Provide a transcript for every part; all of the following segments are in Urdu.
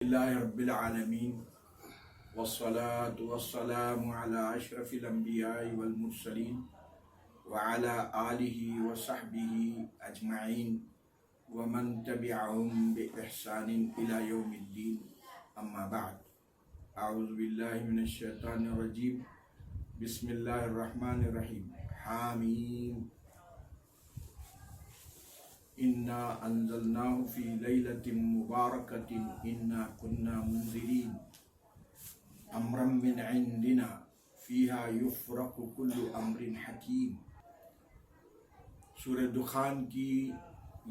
اللہ رب العالمین والصلاة والسلام علی اشرف الانبیاء والمرسلین وعلی آلہ وصحبہ اجمعین ومن تبعهم بإحسان الى یوم الدین اما بعد اعوذ باللہ من الشیطان الرجیم بسم اللہ الرحمن الرحیم حامیم انا انزلناه فی لیلۃ مبارکۃ انا کنا منذرین امرا من عندنا فیہا یفرق کل امر حکیم۔ سورہ دخان کی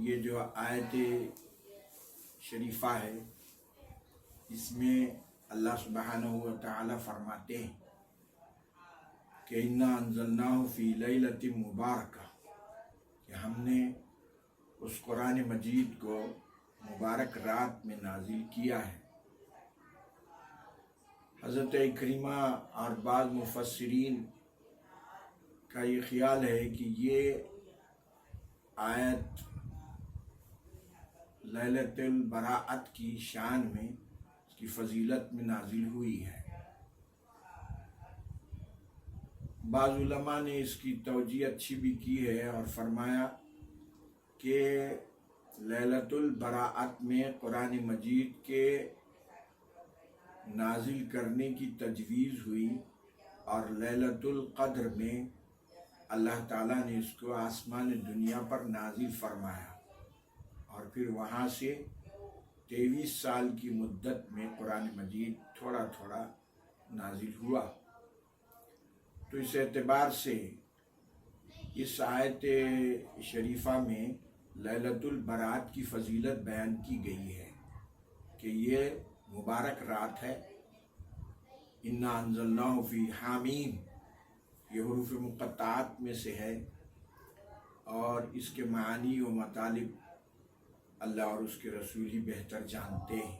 یہ جو آیت شریفہ ہے، اس میں اللہ سبحانہ و تعالی فرماتے ہیں کہ انا انزلناه فی لیلۃ مبارکہ، کہ ہم نے اس قرآن مجید کو مبارک رات میں نازل کیا ہے۔ حضرت اکرمہ اور بعض مفسرین کا یہ خیال ہے کہ یہ آیت لیلۃ البراءت کی شان میں، اس کی فضیلت میں نازل ہوئی ہے۔ بعض علماء نے اس کی توجیہ اچھی بھی کی ہے اور فرمایا کہ لیلۃ البراءت میں قرآن مجید کے نازل کرنے کی تجویز ہوئی، اور لیلۃ القدر میں اللہ تعالیٰ نے اس کو آسمان دنیا پر نازل فرمایا، اور پھر وہاں سے 23 سال کی مدت میں قرآن مجید تھوڑا تھوڑا نازل ہوا۔ تو اس اعتبار سے اس آیت شریفہ میں لیلۃ البراءت کی فضیلت بیان کی گئی ہے کہ یہ مبارک رات ہے۔ انا انزلناہ فی حامیم، یہ حروف مقطعات میں سے ہے، اور اس کے معانی و مطالب اللہ اور اس کے رسول ہی بہتر جانتے ہیں،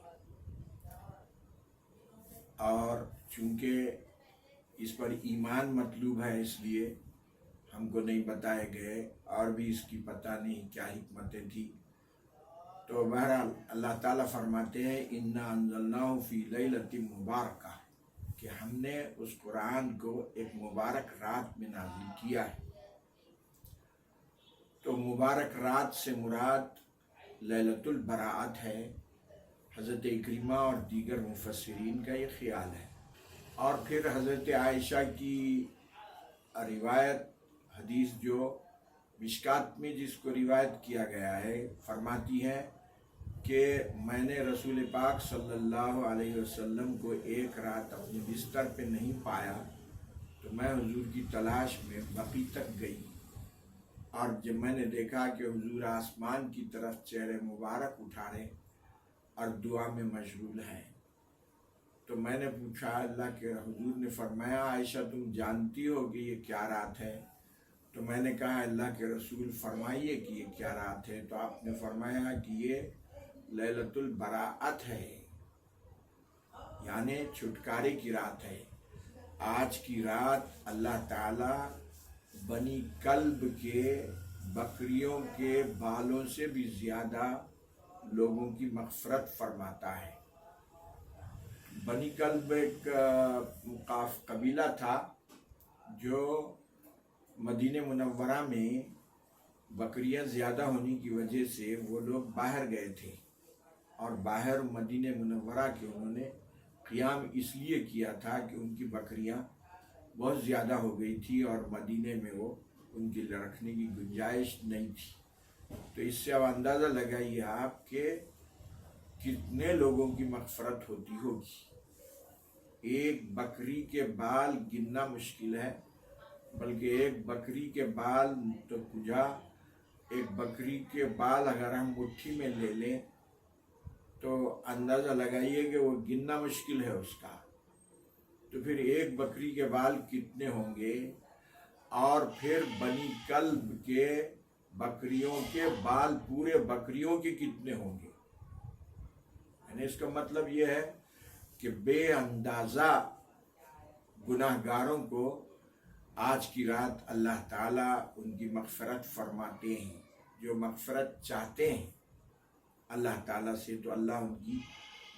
اور چونکہ اس پر ایمان مطلوب ہے اس لیے ہم کو نہیں بتائے گئے، اور بھی اس کی پتہ نہیں کیا حکمتیں تھی۔ تو بہرحال اللہ تعالیٰ فرماتے ہیں انا انزلناہ فی لیلۃ مبارکہ، کہ ہم نے اس قرآن کو ایک مبارک رات میں نازل کیا ہے۔ تو مبارک رات سے مراد لیلۃ البراءت ہے۔ حضرت اکرمہ اور دیگر مفسرین کا یہ خیال ہے، اور پھر حضرت عائشہ کی روایت حدیث جو مشکات میں جس کو روایت کیا گیا ہے، فرماتی ہے کہ میں نے رسول پاک صلی اللہ علیہ وسلم کو ایک رات اپنے بستر پہ نہیں پایا، تو میں حضور کی تلاش میں بقی تک گئی، اور جب میں نے دیکھا کہ حضور آسمان کی طرف چہرے مبارک اٹھارے اور دعا میں مشغول ہیں، تو میں نے پوچھا اللہ کے حضور نے فرمایا عائشہ تم جانتی ہو کہ یہ کیا رات ہے؟ تو میں نے کہا اللہ کے رسول فرمائیے کہ یہ کیا رات ہے؟ تو آپ نے فرمایا کہ یہ لیلۃ البراءت ہے، یعنی چھٹکارے کی رات ہے۔ آج کی رات اللہ تعالیٰ بنی کلب کے بکریوں کے بالوں سے بھی زیادہ لوگوں کی مغفرت فرماتا ہے۔ بنی کلب ایک قبیلہ تھا جو مدینہ منورہ میں بکریاں زیادہ ہونے کی وجہ سے وہ لوگ باہر گئے تھے، اور باہر مدینہ منورہ کے انہوں نے قیام اس لیے کیا تھا کہ ان کی بکریاں بہت زیادہ ہو گئی تھی، اور مدینہ میں وہ ان کی رکھنے کی گنجائش نہیں تھی۔ تو اس سے اب اندازہ لگائیے آپ کہ کتنے لوگوں کی مغفرت ہوتی ہوگی۔ ایک بکری کے بال گننا مشکل ہے، بلکہ ایک بکری کے بال تو کجا، ایک بکری کے بال اگر ہم مٹھی میں لے لیں تو اندازہ لگائیے کہ وہ گننا مشکل ہے اس کا، تو پھر ایک بکری کے بال کتنے ہوں گے، اور پھر بنی کلب کے بکریوں کے بال پورے بکریوں کے کتنے ہوں گے۔ یعنی اس کا مطلب یہ ہے کہ بے اندازہ گناہ گاروں کو آج کی رات اللہ تعالیٰ ان کی مغفرت فرماتے ہیں۔ جو مغفرت چاہتے ہیں اللہ تعالیٰ سے تو اللہ ان کی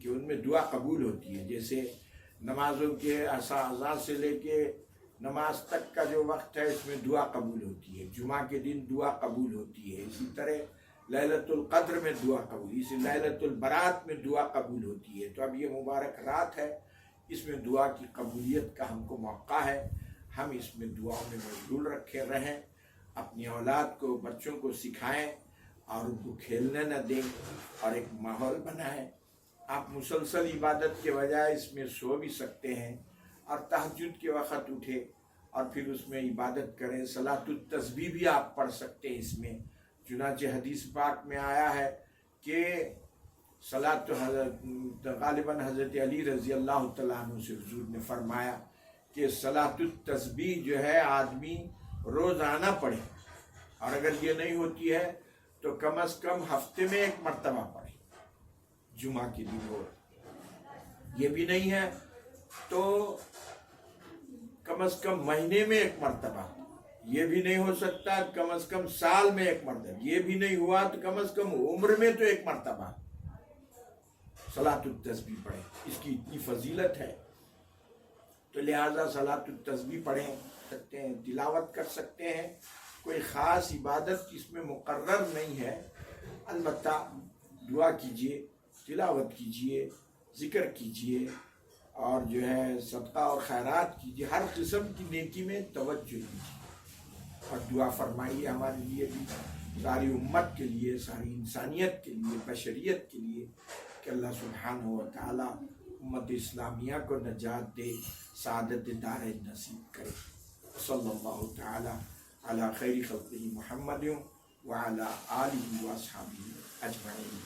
کہ ان میں دعا قبول ہوتی ہے. جیسے نمازوں کے اذان سے لے کے نماز تک کا جو وقت ہے اس میں دعا قبول ہوتی ہے. جمعہ کے دن دعا قبول ہوتی ہے. اسی طرح لیلۃ القدر میں دعا قبول، اسی لیلۃ البرات میں دعا قبول ہوتی ہے. تو اب یہ مبارک رات ہے، اس میں دعا کی قبولیت کا ہم کو موقع ہے. ہم اس میں دعاؤں میں مشغول رہیں، اپنی اولاد کو، بچوں کو سکھائیں اور ان کو کھیلنے نہ دیں اور ایک ماحول بنائیں. آپ مسلسل عبادت کے بجائے اس میں سو بھی سکتے ہیں اور تہجد کے وقت اٹھے اور پھر اس میں عبادت کریں. صلاۃ التسبیح بھی آپ پڑھ سکتے ہیں اس میں. چنانچہ حدیث پاک میں آیا ہے کہ غالباً حضرت علی رضی اللہ تعالیٰ عنہ سے حضور نے فرمایا کہ صلاۃ التسبیح جو ہے آدمی روزانہ پڑھے، اور اگر یہ نہیں ہوتی ہے تو کم از کم ہفتے میں ایک مرتبہ پڑھے، جمعہ کے دن ہو. یہ بھی نہیں ہے تو کم از کم مہینے میں ایک مرتبہ. یہ بھی نہیں ہو سکتا کم از کم سال میں ایک مرتبہ. یہ بھی نہیں ہوا تو کم از کم عمر میں تو ایک مرتبہ صلاۃ التسبیح پڑھیں. اس کی اتنی فضیلت ہے تو لہٰذا صلاۃ التسبیح پڑھیں سکتے ہیں، تلاوت کر سکتے ہیں. کوئی خاص عبادت اس میں مقرر نہیں ہے، البتہ دعا کیجئے، تلاوت کیجئے، ذکر کیجئے اور جو ہے صدقہ اور خیرات کیجئے. ہر قسم کی نیکی میں توجہ کیجئے اور دعا فرمائیے ہمارے لیے بھی، ساری امت کے لیے، ساری انسانیت کے لیے، بشریت کے لیے، کہ اللہ سبحانہ و تعالی امت اسلامیہ کو نجات دے، سعادت دارین نصیب کرے. صلی اللہ تعالی علی خیر خلقہ محمد وعلی آلہ واصحابہ اجمعین.